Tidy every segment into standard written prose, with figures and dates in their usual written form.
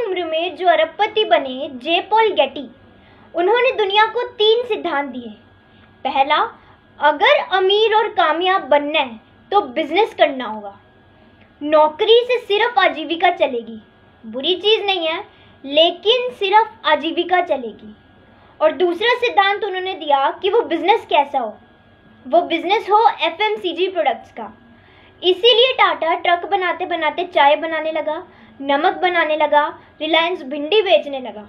उम्र में जो अरबपति बने जे पॉल गेटी, उन्होंने दुनिया को 3 सिद्धांत दिए। पहला, अगर अमीर और कामयाब बनना है तो बिजनेस करना होगा। नौकरी से सिर्फ आजीविका चलेगी, बुरी चीज नहीं है, लेकिन सिर्फ आजीविका चलेगी। और दूसरा सिद्धांत उन्होंने दिया कि वो बिजनेस कैसा हो, वो बिजनेस हो एफएमसीजी प्रोडक्ट्स का। इसीलिए टाटा ट्रक बनाते बनाते चाय बनाने लगा, नमक बनाने लगा, रिलायंस भिंडी बेचने लगा।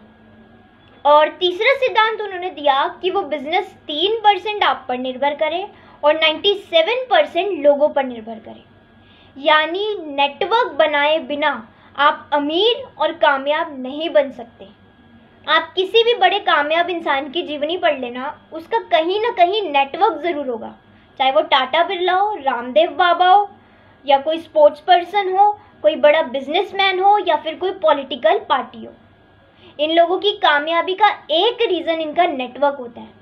और तीसरा सिद्धांत उन्होंने दिया कि वो बिजनेस 3% आप पर निर्भर करे और 97% लोगों पर निर्भर करे। यानी नेटवर्क बनाए बिना आप अमीर और कामयाब नहीं बन सकते। आप किसी भी बड़े कामयाब इंसान की जीवनी पढ़ लेना, उसका कहीं ना कहीं नेटवर्क ज़रूर होगा, चाहे वो टाटा बिरला हो, रामदेव बाबा हो, या कोई स्पोर्ट्स पर्सन हो, कोई बड़ा बिजनेसमैन हो, या फिर कोई पॉलिटिकल पार्टी हो। इन लोगों की कामयाबी का एक रीज़न इनका नेटवर्क होता है।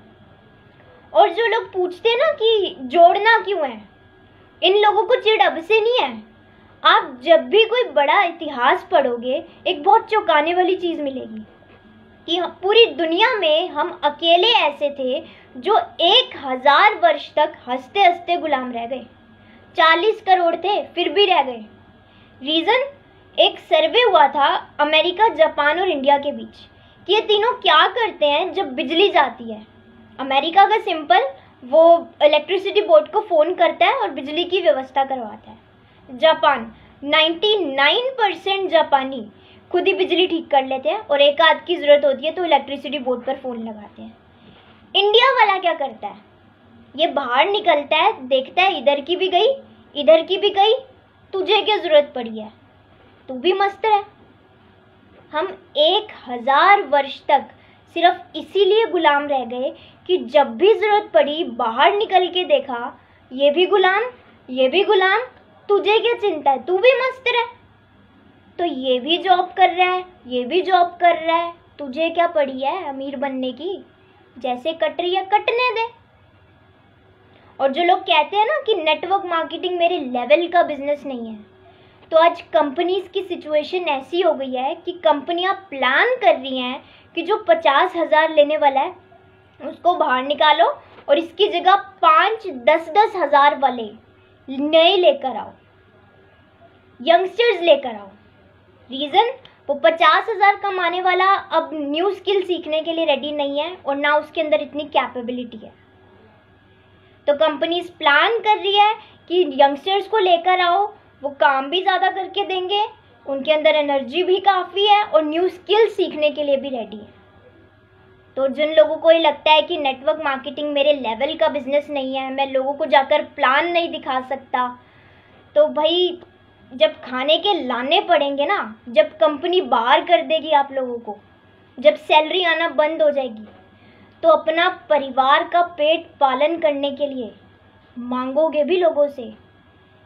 और जो लोग पूछते हैं ना कि जोड़ना क्यों है, इन लोगों को चिढ़ अब से नहीं है। आप जब भी कोई बड़ा इतिहास पढ़ोगे, एक बहुत चौंकाने वाली चीज़ मिलेगी कि पूरी दुनिया में हम अकेले ऐसे थे जो 1000 वर्ष तक हंसते हंसते गुलाम रह गए। 40 करोड़ थे फिर भी रह गए। रीज़न, एक सर्वे हुआ था अमेरिका, जापान और इंडिया के बीच कि ये तीनों क्या करते हैं जब बिजली जाती है। अमेरिका का सिंपल, वो इलेक्ट्रिसिटी बोर्ड को फ़ोन करता है और बिजली की व्यवस्था करवाता है। जापान, 99% जापानी खुद ही बिजली ठीक कर लेते हैं और एक आध की ज़रूरत होती है तो इलेक्ट्रिसिटी बोर्ड पर फ़ोन लगाते हैं। इंडिया वाला क्या करता है, ये बाहर निकलता है, देखता है इधर की भी गई, इधर की भी गई, तुझे क्या ज़रूरत पड़ी है, तू भी मस्त रह। हम 1000 वर्ष तक सिर्फ इसीलिए गुलाम रह गए कि जब भी ज़रूरत पड़ी बाहर निकल के देखा, ये भी गुलाम, ये भी गुलाम, तुझे क्या चिंता है, तू भी मस्त रह। तो ये भी जॉब कर रहा है, ये भी जॉब कर रहा है, तुझे क्या पड़ी है अमीर बनने की, जैसे कट रही है कटने दे। और जो लोग कहते हैं ना कि नेटवर्क मार्केटिंग मेरे लेवल का बिजनेस नहीं है, तो आज कंपनीज की सिचुएशन ऐसी हो गई है कि कंपनियां प्लान कर रही हैं कि जो 50,000 लेने वाला है उसको बाहर निकालो और इसकी जगह 5-10 हज़ार वाले नए लेकर आओ, यंगस्टर्स लेकर आओ। रीज़न, वो 50,000 कमाने वाला अब न्यू स्किल सीखने के लिए रेडी नहीं है और ना उसके अंदर इतनी कैपेबिलिटी है। तो कंपनीज प्लान कर रही है कि यंगस्टर्स को लेकर आओ, वो काम भी ज़्यादा करके देंगे, उनके अंदर एनर्जी भी काफ़ी है और न्यू स्किल सीखने के लिए भी रेडी है। तो जिन लोगों को ये लगता है कि नेटवर्क मार्केटिंग मेरे लेवल का बिजनेस नहीं है, मैं लोगों को जाकर प्लान नहीं दिखा सकता, तो भाई जब खाने के लाने पड़ेंगे ना, जब कंपनी बाहर कर देगी आप लोगों को, जब सैलरी आना बंद हो जाएगी, तो अपना परिवार का पेट पालन करने के लिए मांगोगे भी लोगों से।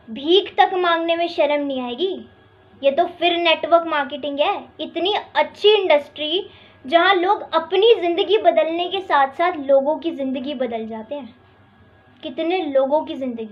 भीख तक मांगने में शर्म नहीं आएगी। ये तो फिर नेटवर्क मार्केटिंग है। इतनी अच्छी इंडस्ट्री जहाँ लोग अपनी ज़िंदगी बदलने के साथ साथ लोगों की ज़िंदगी बदल जाते हैं। कितने लोगों की ज़िंदगी।